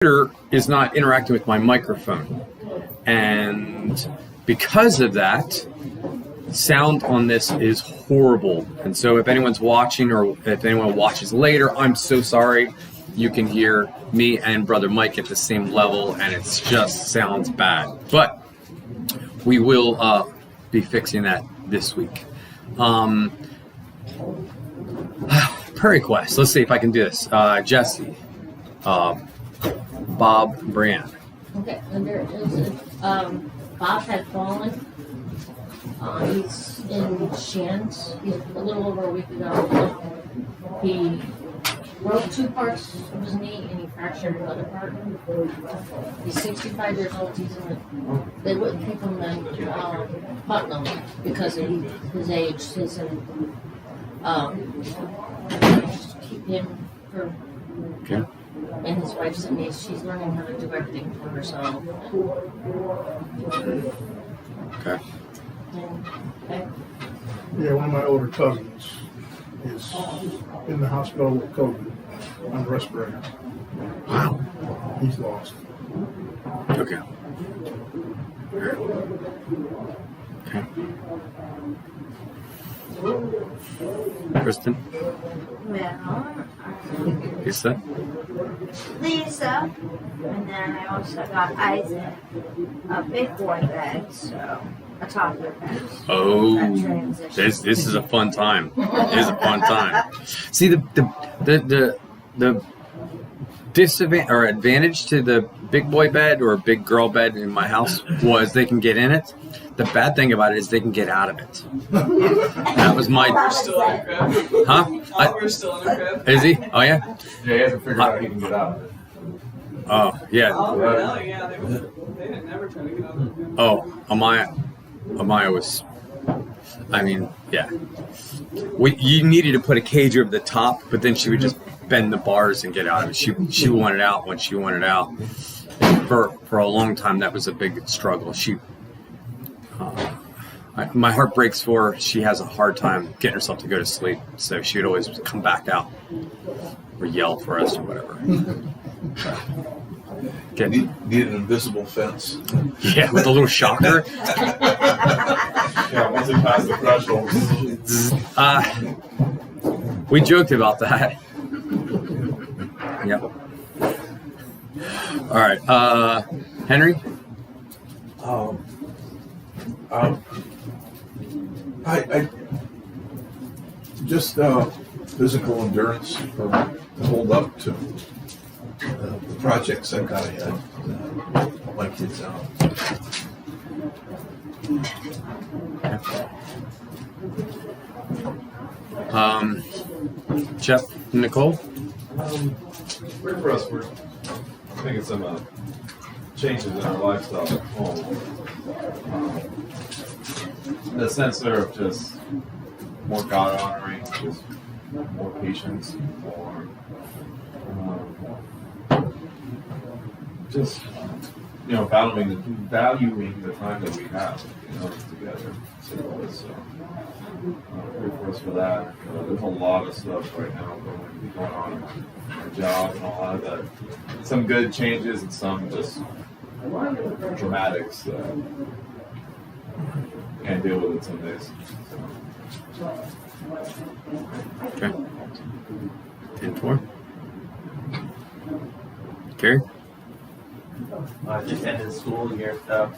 computer is not interacting with my microphone, and because of that, sound on this is horrible. And so if anyone's watching, or if anyone watches later, I'm so sorry. You can hear me and Brother Mike at the same level, and it just sounds bad. But we will be fixing that this week. Per request. Let's see if I can do this. Jesse, Bob, Brian. Okay, and there is Bob had fallen. He's in Shands. He's a little over a week ago. He broke 2 parts of his knee and he fractured another part. He's 65 years old. They wouldn't keep him in Putnam because of his age. Just keep him for. Okay. And his wife's a niece. She's learning how to do everything for herself. Okay. Yeah, one of my older cousins is in the hospital with COVID on the respirator. Wow. He's lost. Okay. Okay. Kristen? Well, Lisa? Lisa, and then I also got Isaac a big boy bed, so a toddler bed. Oh, That transition. this is a fun time. It is a fun time. See, the disadvantage or advantage to the big boy bed or big girl bed in my house was they can get in it. The bad thing about it is they can get out of it. That was my. We're still in a crib. Huh? We're still in a crib. Is he? Oh yeah. Yeah, he hasn't figured out how he can get out of it. Oh yeah. Oh, really? Yeah, they didn't never try to get out of the crib. Oh, Amaya was. I mean, yeah. You needed to put a cage over the top, but then she would just bend the bars and get out of it. She wanted out when she wanted out. For a long time, that was a big struggle. My heart breaks for her. She has a hard time getting herself to go to sleep, so she would always come back out or yell for us or whatever. Need an invisible fence. Yeah, with a little shocker. Yeah, once it passed the threshold. We joked about that. Yep. All right, Henry. I just physical endurance to hold up to the projects I've got ahead. Help my kids out. Jeff, Nicole. For us, we're making some changes in our lifestyle at home. In the sense of just more God honoring, just more patience, more just valuing the time that we have, together. So pray for us for that. There's a lot of stuff right now going on in our job and all that. Some good changes and some just dramatics that can't deal with it some days. Okay. 10-4. Carrie? Just ended school year stuff.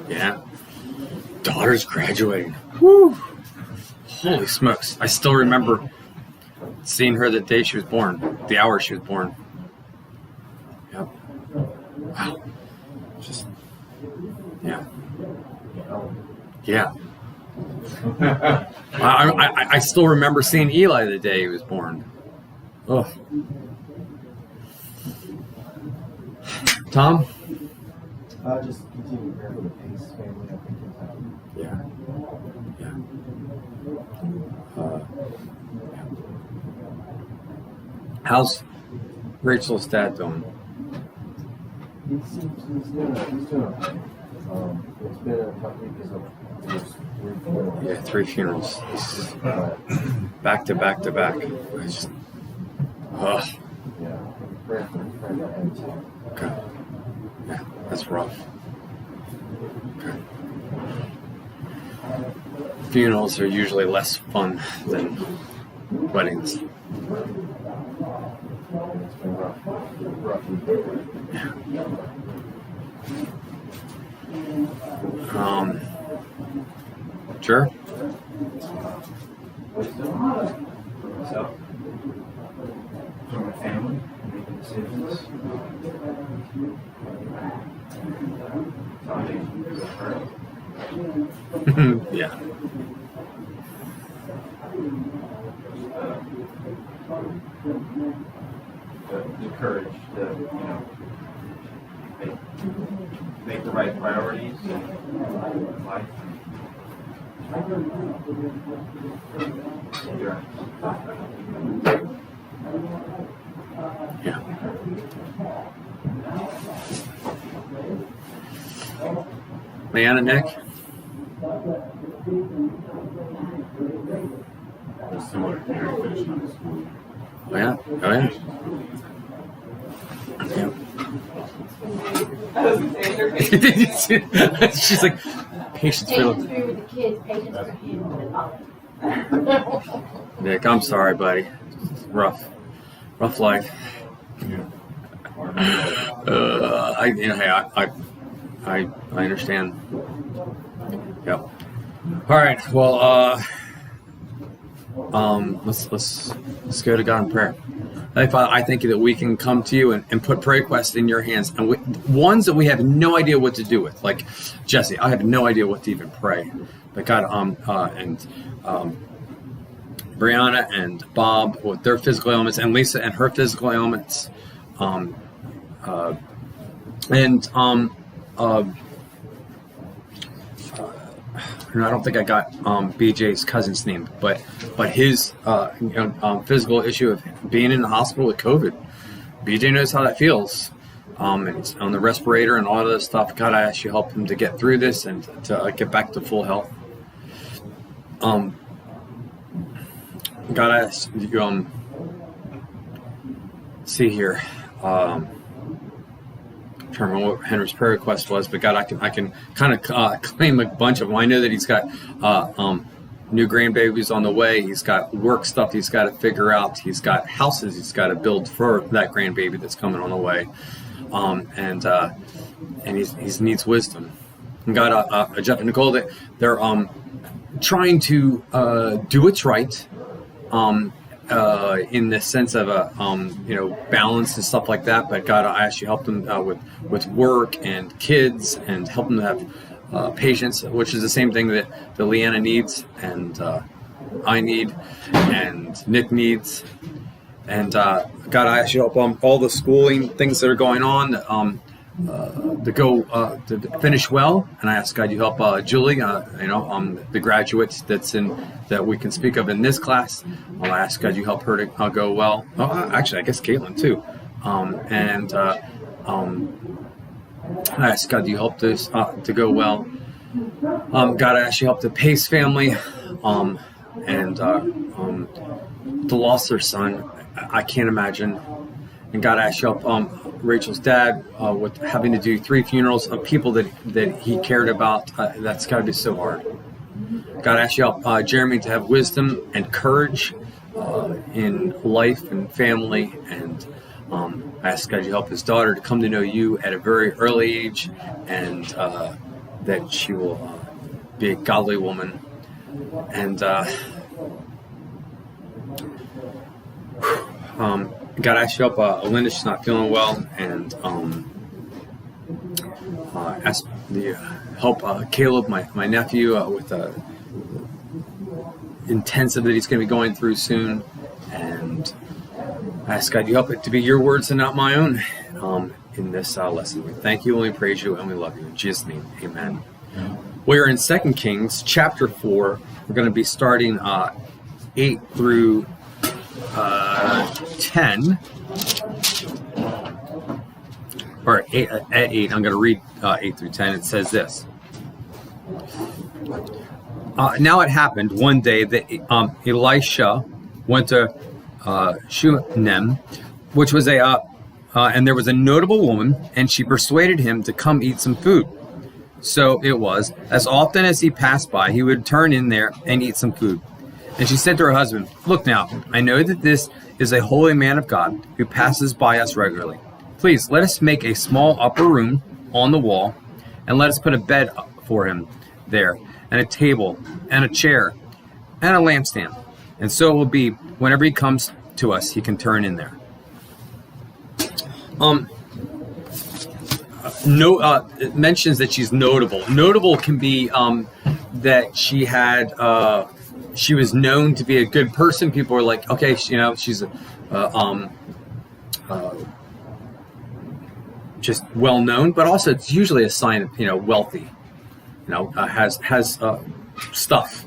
Yeah. Daughter's graduating. Woo! Holy smokes. I still remember seeing her the day she was born, the hour she was born. Yep. Wow. Just, yeah. Yeah. I still remember seeing Eli the day he was born. Oh. Tom? Just continue prayer for the Pace family. I think Yeah. Yeah. How's Rachel's dad doing? he's doing okay. It's been a tough week because of Yeah, 3 funerals. Back to back to back. It's just, ugh. Yeah, prayer for Okay. Yeah, that's rough. Okay. Funerals are usually less fun than weddings. It's been rough. Sure. So, from my family, making decisions. Yeah. The courage to, make the right priorities in life. Yeah. Leanna, Nick? Similar to Harry finishing high school. Oh, yeah? Oh, yeah. Yeah. She's like, patience for Patience for with the kids, patience for him with the Nick, I'm sorry, buddy. It's rough life. Yeah. I understand. Yep. All right. Well, let's go to God in prayer. Heavenly Father, I thank you that we can come to you and put prayer requests in your hands, and ones that we have no idea what to do with. Like Jesse, I have no idea what to even pray. But God, Brianna and Bob with their physical ailments, and Lisa and her physical ailments, I don't think I got BJ's cousin's name, but his physical issue of being in the hospital with COVID. BJ knows how that feels. And it's on the respirator and all of this stuff. God, I ask you help him to get through this and to get back to full health. God, I ask you see here. I can't remember what Henry's prayer request was, but God, I can kind of claim a bunch of them. I know that he's got new grandbabies on the way. He's got work stuff he's got to figure out. He's got houses he's got to build for that grandbaby that's coming on the way, and he needs wisdom. And God, Jeff and Nicole, that they're trying to do what's right. In the sense of balance and stuff like that. But God, I ask you help them with work and kids, and help them to have patience, which is the same thing that Leanna needs, and I need, and Nick needs. And God, I ask you help all the schooling things that are going on to go to finish well. And I ask God you help Julie, the graduate that we can speak of in this class. I ask God you help her to go well. Actually, I guess Caitlin too. I ask God you help this to go well. God, I ask you help the Pace family, and to lost their son. I can't imagine. And God, I ask you help Rachel's dad with having to do 3 funerals of people that he cared about. That's got to be so hard. God, I ask you help Jeremy to have wisdom and courage in life and family. And I ask God you help his daughter to come to know you at a very early age, and that she will be a godly woman. And God, I ask you help Linda. She's not feeling well, and ask the help Caleb, my nephew, with intensive that he's going to be going through soon. And I ask God you help it to be your words and not my own in this lesson. We thank you and we praise you and we love you. In Jesus' name, amen. We are in 2 Kings chapter 4. We're going to be starting 8 through 10. Or 8, at 8. I'm going to read 8 through 10. It says this. Now it happened one day that Elisha went to Shunem, which was a and there was a notable woman, and she persuaded him to come eat some food. So it was, as often as he passed by, he would turn in there and eat some food. And she said to her husband, "Look now, I know that this is a holy man of God who passes by us regularly. Please, let us make a small upper room on the wall, and let us put a bed for him there, and a table, and a chair, and a lampstand. And so it will be, whenever he comes to us, he can turn in there." It mentions that she's notable. Notable can be that she had, she was known to be a good person. People were like, okay, she's just well known, but also it's usually a sign of, wealthy, has stuff.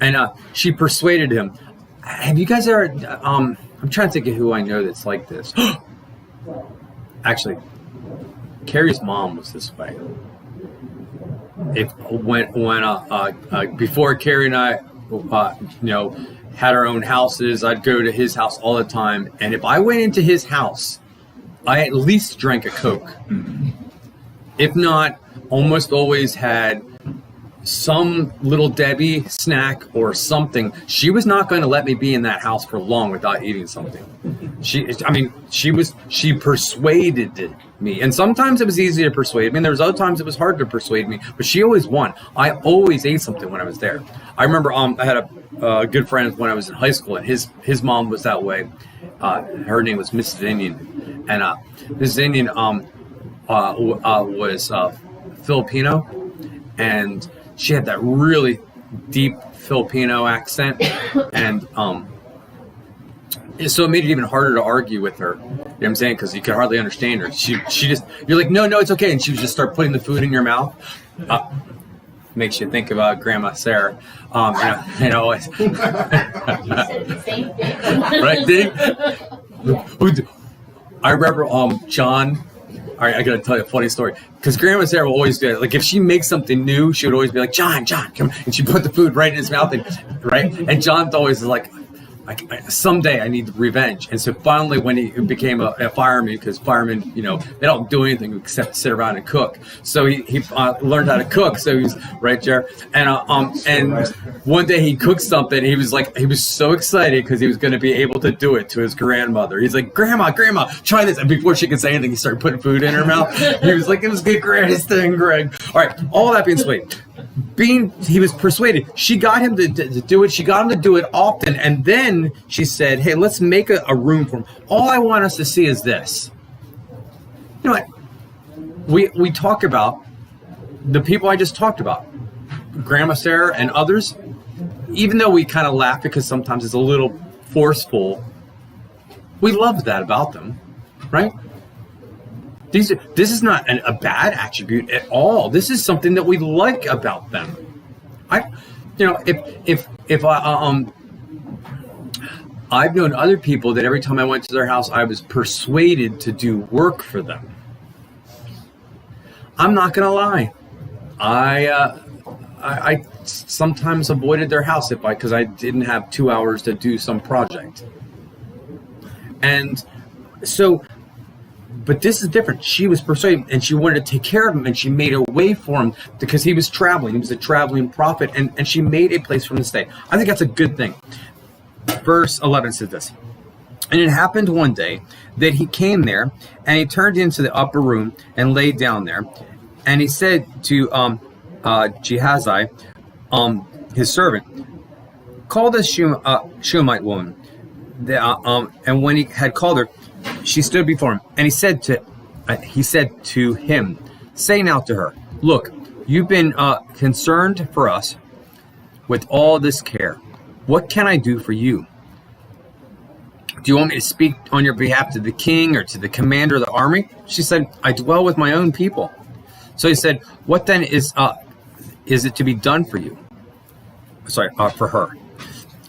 And she persuaded him. Have you guys ever, I'm trying to think of who I know that's like this. Actually, Carrie's mom was this way. Before Carrie and I, had our own houses, I'd go to his house all the time, and if I went into his house, I at least drank a Coke. If not, almost always had some little Debbie snack or something. She was not going to let me be in that house for long without eating something. She persuaded me. And sometimes it was easy to persuade me, and there was other times it was hard to persuade me, but she always won. I always ate something when I was there. I remember I had a good friend when I was in high school, and his mom was that way. Her name was Mrs. Indian, and Mrs. Indian was Filipino, and she had that really deep Filipino accent, and so it made it even harder to argue with her. You know what I'm saying? Because you could hardly understand her. She just, you're like, no, it's okay, and she would just start putting the food in your mouth. Makes you think about Grandma Sarah. You said the same thing. Right? I remember John. All right, I gotta tell you a funny story. Because Grandma Sarah will always do it. Like if she makes something new, she would always be like, John, come. And she put the food right in his mouth, and John always is like, someday I need revenge. And so finally, when he became a fireman, because firemen, they don't do anything except sit around and cook. So he learned how to cook. So he's right there. And one day he cooked something. He was so excited because he was going to be able to do it to his grandmother. He's like, Grandma, try this. And before she could say anything, he started putting food in her mouth. He was like, it was the greatest thing, Greg. All right, all that being sweet. He was persuaded. She got him to do it. She got him to do it often. And then she said, hey, let's make a room for him. All I want us to see is this. You know what? We talk about the people I just talked about, Grandma Sarah and others, even though we kind of laugh because sometimes it's a little forceful, we love that about them, right? This is not a bad attribute at all. This is something that we like about them. I've known other people that every time I went to their house, I was persuaded to do work for them. I'm not gonna lie. I sometimes avoided their house because I didn't have 2 hours to do some project. And so. But this is different. She was persuaded, and she wanted to take care of him, and she made a way for him because he was traveling. He was a traveling prophet, and she made a place for him to stay. I think that's a good thing. Verse 11 says this. And it happened one day that he came there, and he turned into the upper room and laid down there. And he said to Gehazi, his servant, call this Shunammite woman. And when he had called her, she stood before him, and he said to him, say now to her, look, you've been concerned for us with all this care. What can I do for you? Do you want me to speak on your behalf to the king or to the commander of the army? She said, I dwell with my own people. So he said, what then is it to be done for you? For her.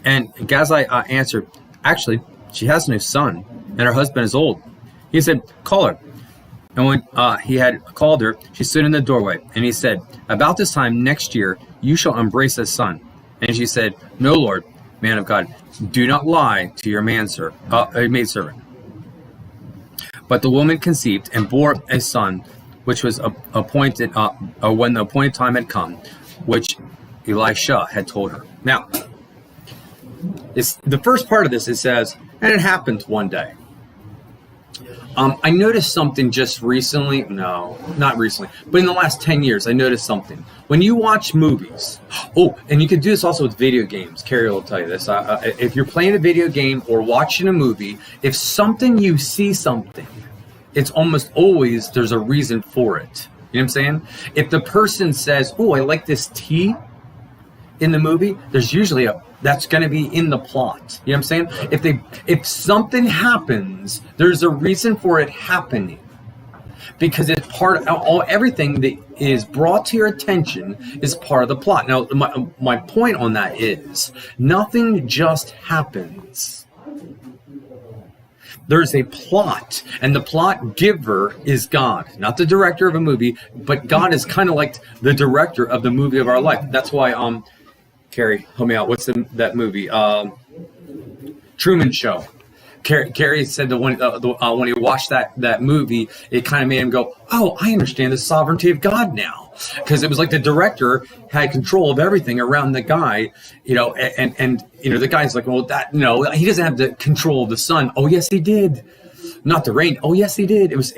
And Gehazi answered, actually, she has no son, and her husband is old. He said, call her. And when he had called her, she stood in the doorway. And he said, about this time next year, you shall embrace a son. And she said, no, Lord, man of God, do not lie to your maidservant. But the woman conceived and bore a son, which was appointed when the appointed time had come, which Elisha had told her. Now, it's the first part of this. It says, and it happened one day. I noticed something just recently. No, not recently, but in the last 10 years, I noticed something. When you watch movies, and you can do this also with video games. Carrie will tell you this. If you're playing a video game or watching a movie, if you see something, it's almost always there's a reason for it. You know what I'm saying? If the person says, "Oh, I like this tea," in the movie, there's usually that's going to be in the plot. You know what I'm saying? If something happens, there's a reason for it happening, because it's part of everything that is brought to your attention is part of the plot. Now, my point on that is nothing just happens. There's a plot, and the plot giver is God, not the director of a movie, but God is kind of like the director of the movie of our life. That's why Carrie, help me out. What's that movie? Truman Show. Carrie said that when he watched that movie, it kind of made him go, "Oh, I understand the sovereignty of God now," because it was like the director had control of everything around the guy, and the guy's like, "Well, he doesn't have the control of the sun." "Oh, yes, he did." "Not the rain." "Oh, yes, he did." It was,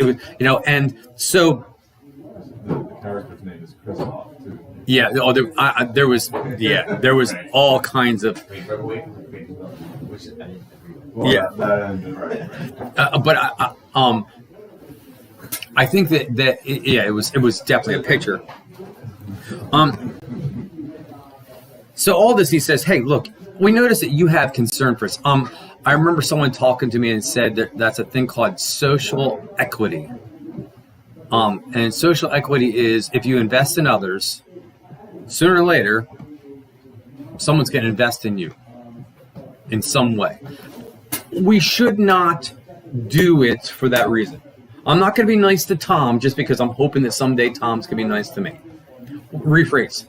and so. The character's name is Christoph, too. Yeah, there was all kinds of. Yeah, but I think that it was definitely a picture. So all this, he says, "Hey, look, we notice that you have concern for us." I remember someone talking to me and said that that's a thing called social equity. And social equity is if you invest in others, sooner or later, someone's going to invest in you in some way. We should not do it for that reason. I'm not going to be nice to Tom just because I'm hoping that someday Tom's going to be nice to me. Rephrase.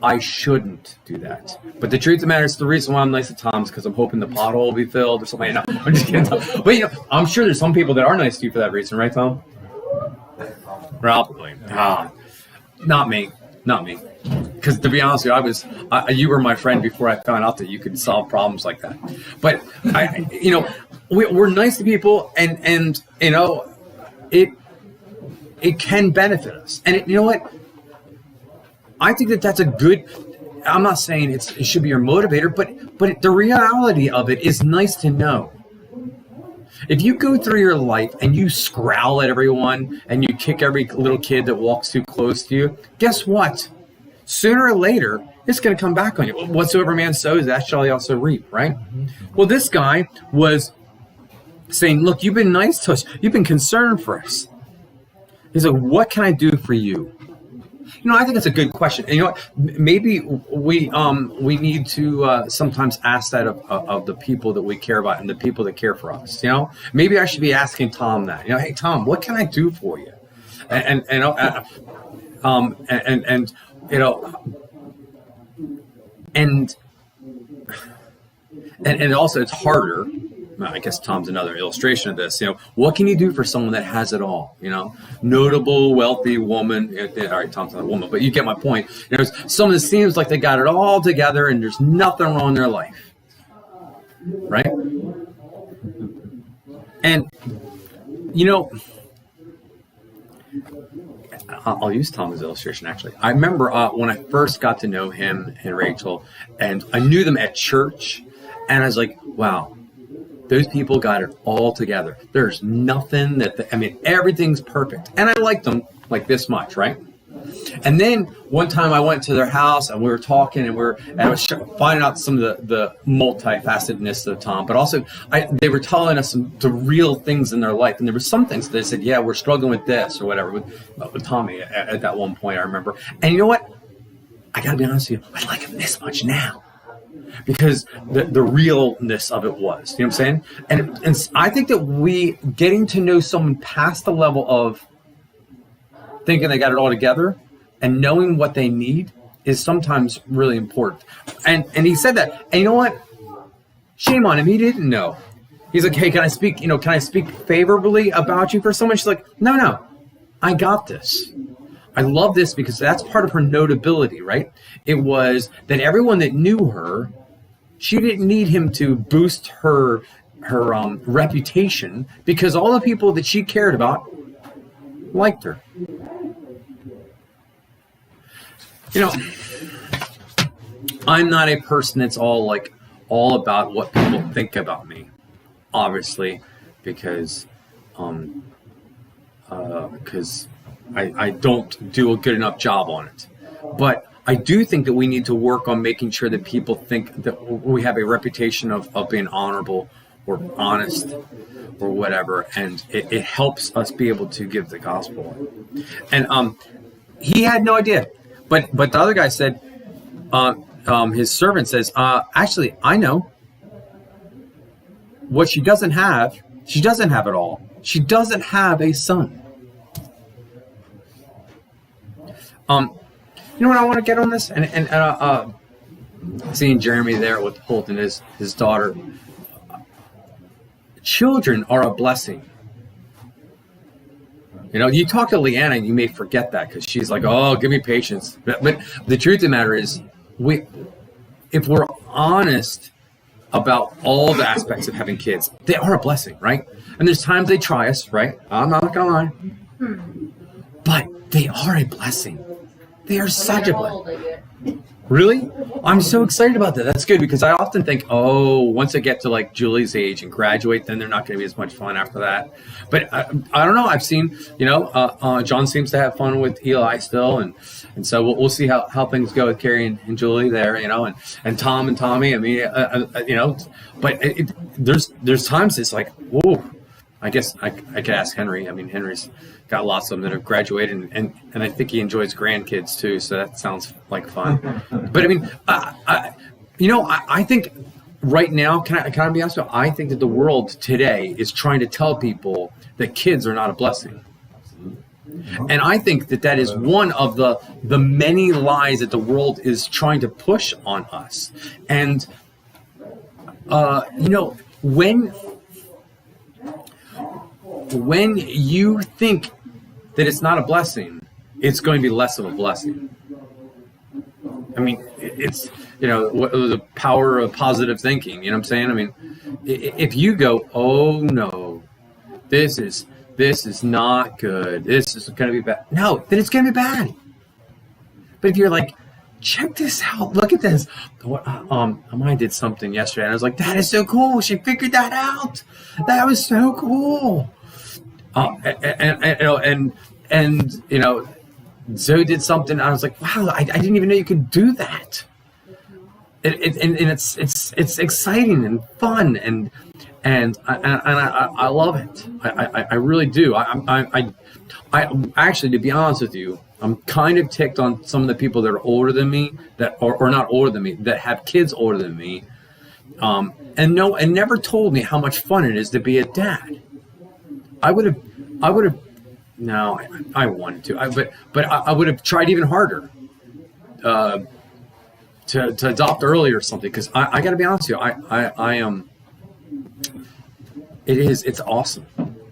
I shouldn't do that. But the truth of the matter is the reason why I'm nice to Tom is because I'm hoping the pothole will be filled or something. No, I'm just kidding. But I'm sure there's some people that are nice to you for that reason, right, Tom? Probably. Not me. Because to be honest with you, you were my friend before I found out that you could solve problems like that. But we're nice to people, and it can benefit us. And you know what? I think that's a good. I'm not saying it should be your motivator, but the reality of it is nice to know. If you go through your life and you scrowl at everyone and you kick every little kid that walks too close to you, guess what? Sooner or later, it's going to come back on you. Whatsoever man sows, that shall he also reap, right? Well, this guy was saying, "Look, you've been nice to us. You've been concerned for us." He's like, "What can I do for you?" I think that's a good question. And you know what? Maybe we need to sometimes ask that of the people that we care about and the people that care for us. Maybe I should be asking Tom that. Hey Tom, what can I do for you? And also it's harder. I guess Tom's another illustration of this. What can you do for someone that has it all? Notable, wealthy woman. All right, Tom's not a woman, but you get my point. Someone that seems like they got it all together and there's nothing wrong in their life, right? And I'll use Tom as an illustration. Actually, I remember when I first got to know him and Rachel, and I knew them at church, and I was like, wow. Those people got it all together. There's nothing everything's perfect. And I liked them like this much, right? And then one time I went to their house and we were talking and I was finding out some of the multifacetedness of Tom, but also they were telling us the real things in their life. And there were some things that they said, yeah, we're struggling with this or whatever with Tommy at that one point, I remember. And you know what? I got to be honest with you, I like him this much now. Because the realness of it was, you know what I'm saying? And I think that we getting to know someone past the level of thinking they got it all together and knowing what they need is sometimes really important. And he said that. And you know what? Shame on him. He didn't know. He's like, hey, can I speak, can I speak favorably about you for someone? She's like, no, I got this. I love this because that's part of her notability, right? It was that everyone that knew her, she didn't need him to boost her reputation because all the people that she cared about liked her. I'm not a person that's all about what people think about me, obviously, because I don't do a good enough job on it. But I do think that we need to work on making sure that people think that we have a reputation of being honorable or honest or whatever, and it helps us be able to give the gospel. And he had no idea, but the other guy said, his servant says, actually, I know what she doesn't have. She doesn't have it all. She doesn't have a son. You know what I want to get on this? And seeing Jeremy there with holding his daughter. Children are a blessing. You talk to Leanna and you may forget that because she's like, oh, give me patience. But the truth of the matter is, if we're honest about all the aspects of having kids, they are a blessing, right? And there's times they try us, right? I'm not going to lie. But they are a blessing. They are such a blessing. Really? I'm so excited about that. That's good because I often think, once I get to like Julie's age and graduate, then they're not going to be as much fun after that. But I don't know. I've seen, John seems to have fun with Eli still, and so we'll see how things go with Carrie and Julie there, and Tom and Tommy. I mean, but there's times it's like, whoa. I guess I could ask Henry. I mean, Henry's got lots of them that have graduated, and I think he enjoys grandkids too. So that sounds like fun. But I mean, I think right now, can I be honest with you? I think that the world today is trying to tell people that kids are not a blessing, and I think that is one of the many lies that the world is trying to push on us. And when you think that it's not a blessing, it's going to be less of a blessing. I mean, it's, the power of positive thinking, you know what I'm saying? I mean, if you go, oh no, this is not good, this is going to be bad. No, then it's going to be bad. But if you're like, check this out, look at this. Amaya did something yesterday, and I was like, that is so cool. She figured that out. That was so cool. Zoe did something. I was like, wow, I didn't even know you could do that. And it's exciting and fun and I love it. I really do. I actually, to be honest with you, I'm kind of ticked on some of the people that are older than me, that or not older than me, that have kids older than me, and never told me how much fun it is to be a dad. I would have. No, I wanted to. But I would have tried even harder to adopt early or something. Because I got to be honest with you, I am. It's awesome.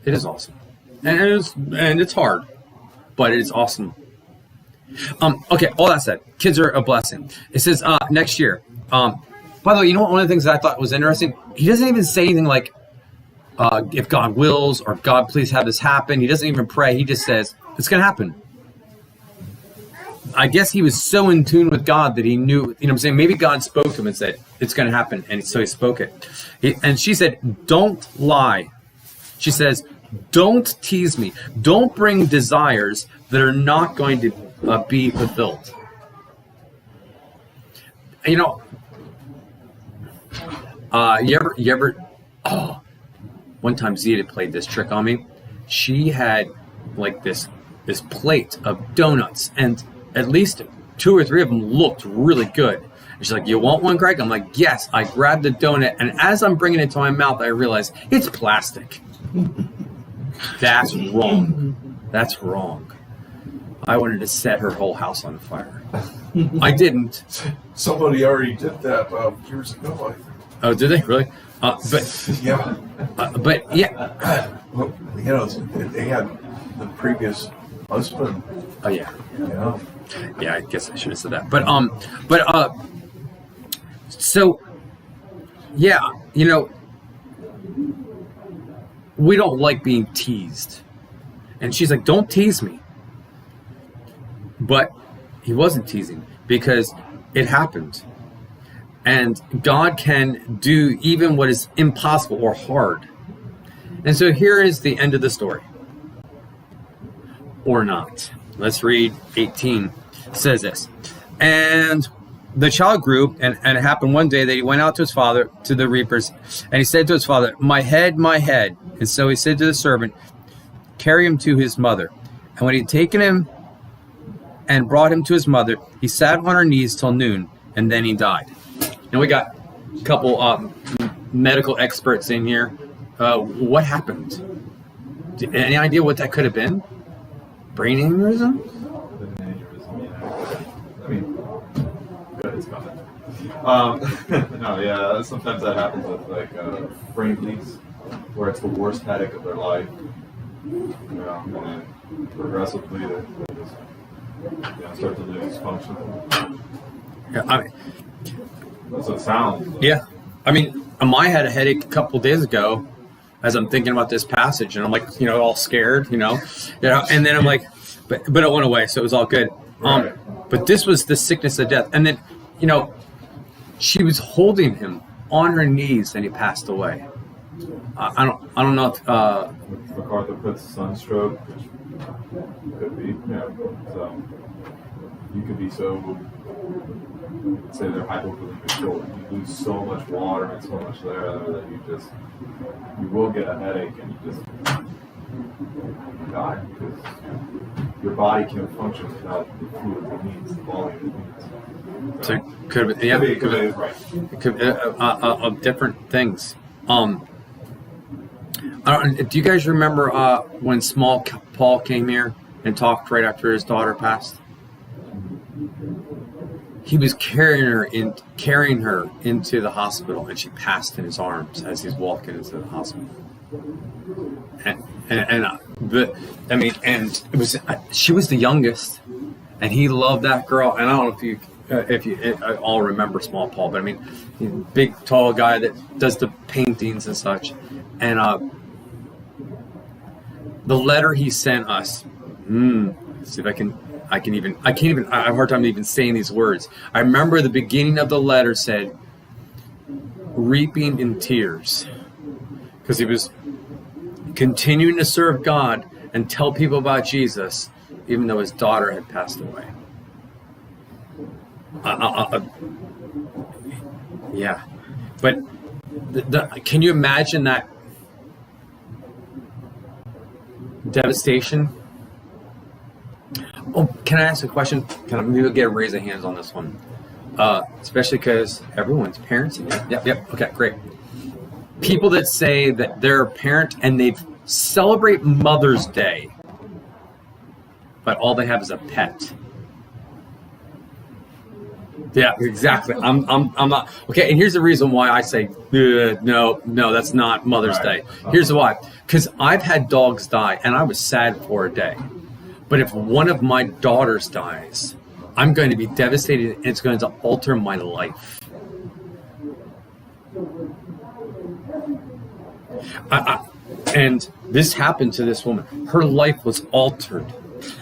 It is awesome, and it's hard, but it is awesome. Okay. All that said, kids are a blessing. It says next year. By the way, you know what? One of the things that I thought was interesting. He doesn't even say anything like. If God wills, or God, please have this happen. He doesn't even pray. He just says, it's going to happen. I guess he was so in tune with God that he knew, what I'm saying? Maybe God spoke to him and said, it's going to happen. And so he spoke it. And she said, don't lie. She says, don't tease me. Don't bring desires that are not going to be fulfilled. You ever, one time Zita played this trick on me. She had like this plate of donuts, and at least 2 or 3 of them looked really good. And she's like, you want one, Greg? I'm like, yes. I grabbed the donut, and as I'm bringing it to my mouth, I realized it's plastic. That's wrong. That's wrong. I wanted to set her whole house on fire. I didn't. Somebody already did that years ago, I think. Oh, did they really? But Yeah. yeah. Well, you know, they had the previous husband, Oh yeah. you know. Yeah, I guess I should have said that. So yeah, you know, we don't like being teased. And she's like, "Don't tease me." But he wasn't teasing because it happened. And God can do even what is impossible or hard. And so here is the end of the story. Or not. Let's read 18. It says this. And the child grew, and it happened one day that he went out to his father, to the reapers, and he said to his father, my head, my head. And so he said to the servant, carry him to his mother. And when he had taken him and brought him to his mother, he sat on her knees till noon, and then he died. Now we got a couple medical experts in here. What happened? Any idea what that could have been? Brain aneurysm? I mean, good, it's coming. No, yeah, sometimes that happens with like brain bleeds, where it's the worst headache of their life. You know, and then progressively they just start to lose function. Yeah, That's what it sounds. yeah. I mean, I had a headache a couple days ago as I'm thinking about this passage, and I'm like, all scared, and then I'm like, but it went away, so it was all good. Right. But this was the sickness of death, and then, she was holding him on her knees, and he passed away. I don't know if MacArthur puts sunstroke, which could be, so you could be so, say they're hypovolemic control, you lose so much water and so much there that you will get a headache and you just die because your body can't function without the fluid it needs, the volume it needs. so it could have been, yeah, It could be right. it could of different things. Do you guys remember when small Paul came here and talked right after his daughter passed? He was carrying her into the hospital, and she passed in his arms as he's walking into the hospital. And it was she was the youngest, and he loved that girl. And I don't know if you all remember Small Paul, but I mean, he's a big, tall guy that does the paintings and such. And the letter he sent us. See if I can't even. I have a hard time even saying these words. I remember the beginning of the letter said, "Reaping in tears," because he was continuing to serve God and tell people about Jesus, even though his daughter had passed away. Yeah, but can you imagine that devastation? Oh, can I ask a question? Can I maybe get a raise of hands on this one? Especially because everyone's parents. Yep. Okay, great. People that say that they're a parent and they celebrate Mother's Day, but all they have is a pet. Yeah, exactly. I'm not okay. And here's the reason why I say no. That's not Mother's Day. Here's why. Because I've had dogs die, and I was sad for a day. But if one of my daughters dies, I'm going to be devastated, and it's going to alter my life. And this happened to this woman. Her life was altered.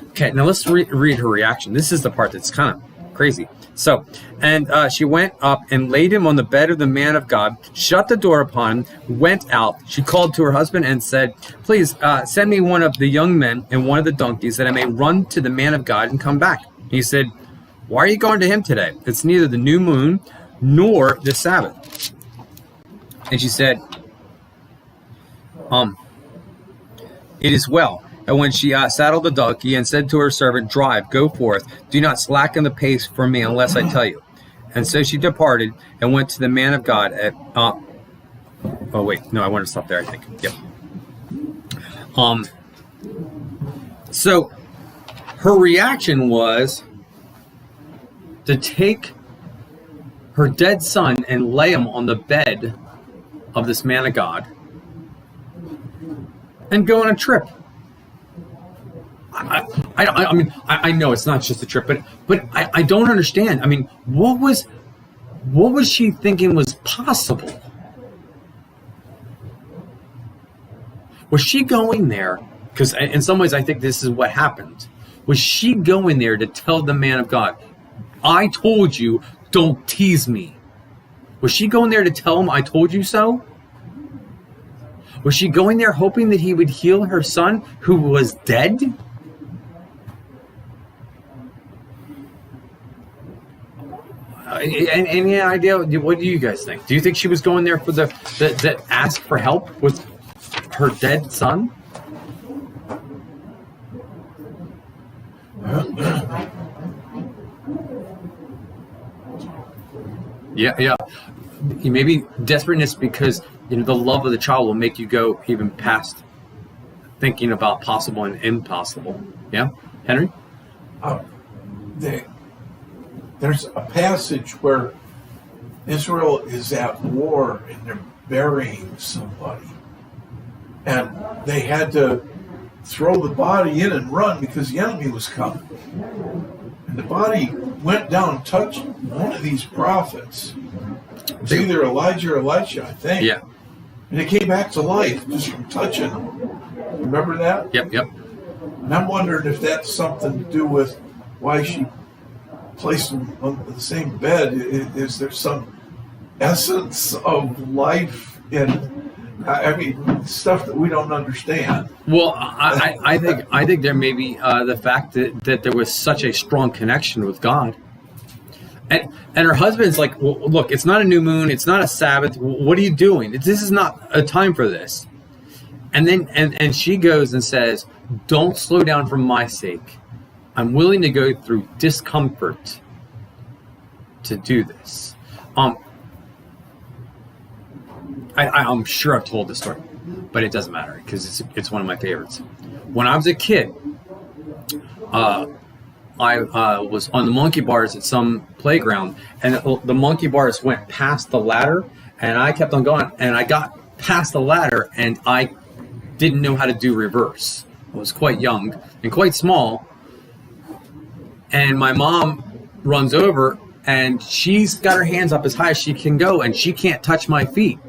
Okay, now let's read her reaction. This is the part that's kind of crazy. So, and she went up and laid him on the bed of the man of God, shut the door upon him, went out. She called to her husband and said, please send me one of the young men and one of the donkeys that I may run to the man of God and come back. He said, why are you going to him today? It's neither the new moon nor the Sabbath. And she said, it is well. And when she saddled the donkey and said to her servant, drive, go forth, do not slacken the pace for me unless I tell you. And so she departed and went to the man of God at, oh wait, no, I want to stop there, I think. Yep. So her reaction was to take her dead son and lay him on the bed of this man of God and go on a trip. I mean, I know it's not just a trip, but I don't understand. I mean, what was she thinking was possible? Was she going there? Because in some ways, I think this is what happened. Was she going there to tell the man of God, I told you, don't tease me? Was she going there to tell him, I told you so? Was she going there hoping that he would heal her son who was dead? Any idea? What do you guys think? Do you think she was going there for the ask for help with her dead son? Yeah. Maybe desperateness because the love of the child will make you go even past thinking about possible and impossible. Yeah, Henry. There's a passage where Israel is at war and they're burying somebody, and they had to throw the body in and run because the enemy was coming. And the body went down and touched one of these prophets. It was either Elijah or Elisha, I think. Yeah. And it came back to life just from touching them. Remember that? Yep. And I'm wondering if that's something to do with why she placed them on the same bed. Is there some essence of life in, I mean, stuff that we don't understand? Well, I think there may be the fact that there was such a strong connection with God. And her husband's like, well, look, it's not a new moon. It's not a Sabbath. What are you doing? This is not a time for this. And then and she goes and says, don't slow down for my sake. I'm willing to go through discomfort to do this. I'm sure I've told this story, but it doesn't matter because it's one of my favorites. When I was a kid, I was on the monkey bars at some playground, and the monkey bars went past the ladder, and I kept on going, and I got past the ladder, and I didn't know how to do reverse. I was quite young and quite small, and my mom runs over, and she's got her hands up as high as she can go, and she can't touch my feet.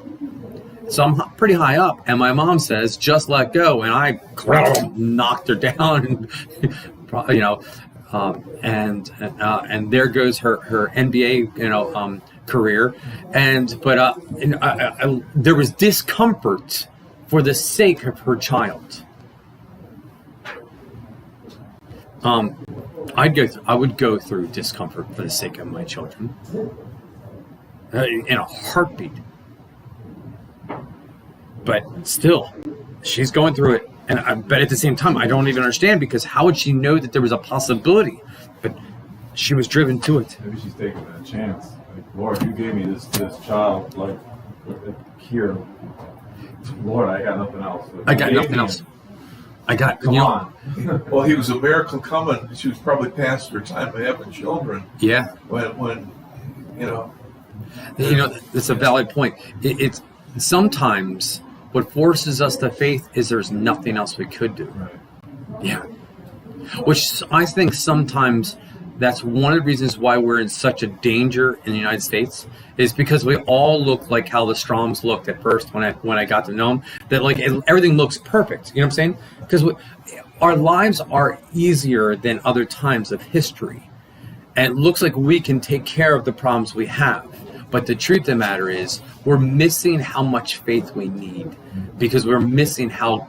So I'm pretty high up, and my mom says, just let go, and I knocked her down, and there goes her NBA, career, but there was discomfort for the sake of her child. I would go through discomfort for the sake of my children, in a heartbeat. But still, she's going through it. But at the same time, I don't even understand, because how would she know that there was a possibility? But she was driven to it. Maybe she's taking that chance. Like, Lord, you gave me this child, like, here. Lord, I got nothing else. I got nothing else. Come on. Well, he was a miracle coming. She was probably past her time of having children. Yeah. When that's a valid point. It's sometimes what forces us to faith is there's nothing else we could do. Right. Yeah. Which I think sometimes that's one of the reasons why we're in such a danger in the United States, is because we all look like how the Stroms looked at first when I got to know them. That like everything looks perfect. You know what I'm saying? Because our lives are easier than other times of history. And it looks like we can take care of the problems we have. But the truth of the matter is, we're missing how much faith we need, because we're missing how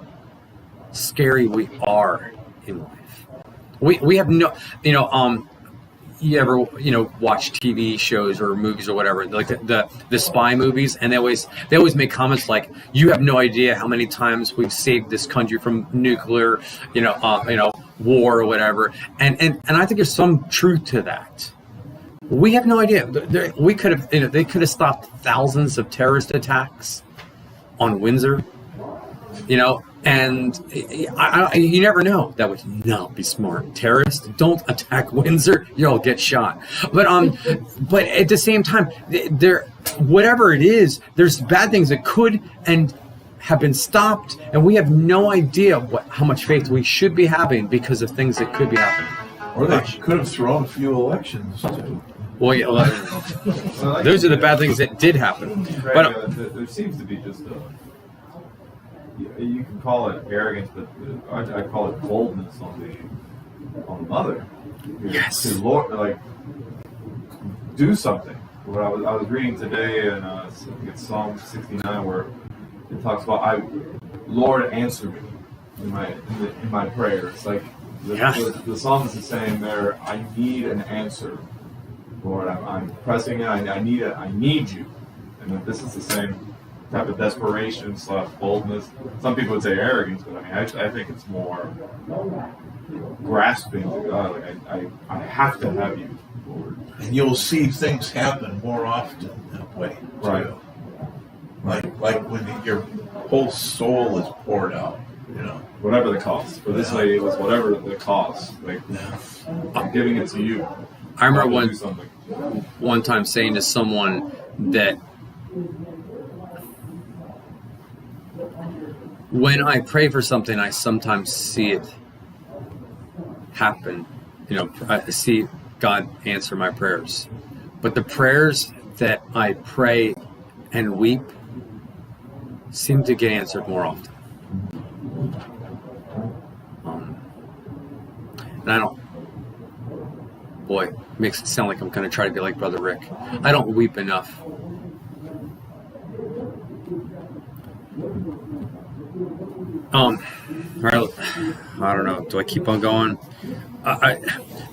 scary we are in life. We have no, you ever watch TV shows or movies or whatever, like the spy movies, and they always make comments like, you have no idea how many times we've saved this country from nuclear war or whatever, and I think there's some truth to that. We have no idea. We could have, they could have stopped thousands of terrorist attacks on Windsor. And you never know. That would not be smart. Terrorists, don't attack Windsor. You'll get shot. But at the same time, there, whatever it is, there's bad things that could and have been stopped, and we have no idea how much faith we should be having because of things that could be happening. Or they could have thrown a few elections too. Well, yeah, So those are the bad things that did happen. Craig, But there seems to be just you can call it arrogance, but I call it boldness on the mother. Yes. To Lord, like, do something. What I was reading today in it's Psalm 69 where it talks about Lord, answer me in my prayers. Like the psalmist is saying there, I need an answer. Lord, I'm pressing it. I need you. And this is the same type of desperation / boldness. Some people would say arrogance, but I mean, I think it's more grasping to God. Like I have to have you, Lord. And you'll see things happen more often that way too. Right. Like when your whole soul is poured out, you know. Whatever the cost. For this lady, it was whatever the cost. Like I'm giving it to you. I remember do something. one time saying to someone that when I pray for something, I sometimes see it happen. You know, I see God answer my prayers. But the prayers that I pray and weep seem to get answered more often. And I don't, boy, makes it sound like I'm going to try to be like Brother Rick. I don't weep enough. I don't know. Do I keep on going?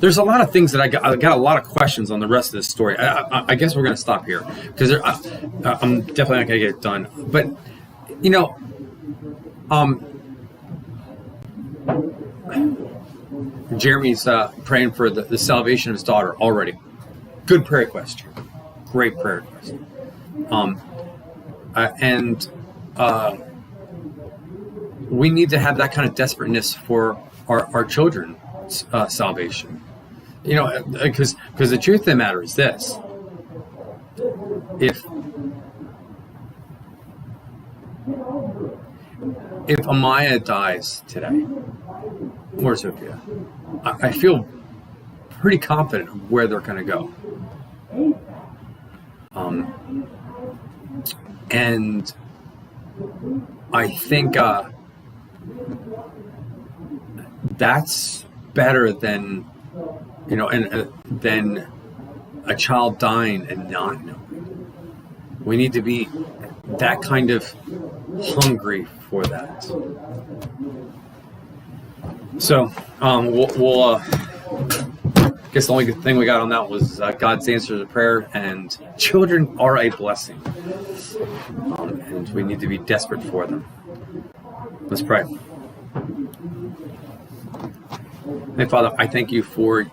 There's a lot of things that I got a lot of questions on the rest of this story. I guess we're going to stop here because I'm definitely not going to get it done. But you know, Jeremy's praying for the salvation of his daughter already. Good prayer request. Great prayer request. We need to have that kind of desperateness for our children's salvation. You know, because the truth of the matter is this: if Amaya dies today, or Sophia, I feel pretty confident of where they're going to go. And I think that's better than, you know, than a child dying and not knowing. We need to be that kind of hungry for that. So we'll I guess the only good thing we got on that was God's answer to prayer, and children are a blessing, and we need to be desperate for them. Let's pray. Hey, Father, I thank you for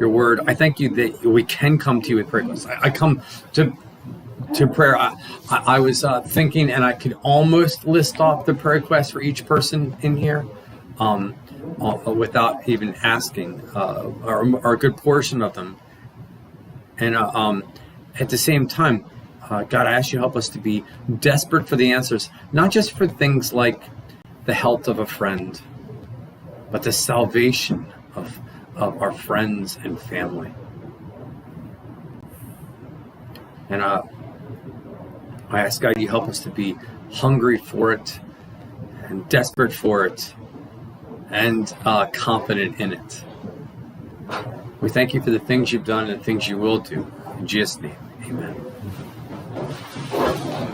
your word. I thank you that we can come to you with prayer requests. I come to prayer. I was thinking, and I could almost list off the prayer requests for each person in here without even asking, or a good portion of them. And at the same time, God, I ask you to help us to be desperate for the answers, not just for things like the health of a friend, but the salvation of our friends and family. And I ask God, you help us to be hungry for it and desperate for it and confident in it. We thank you for the things you've done and the things you will do. In Jesus' name, amen.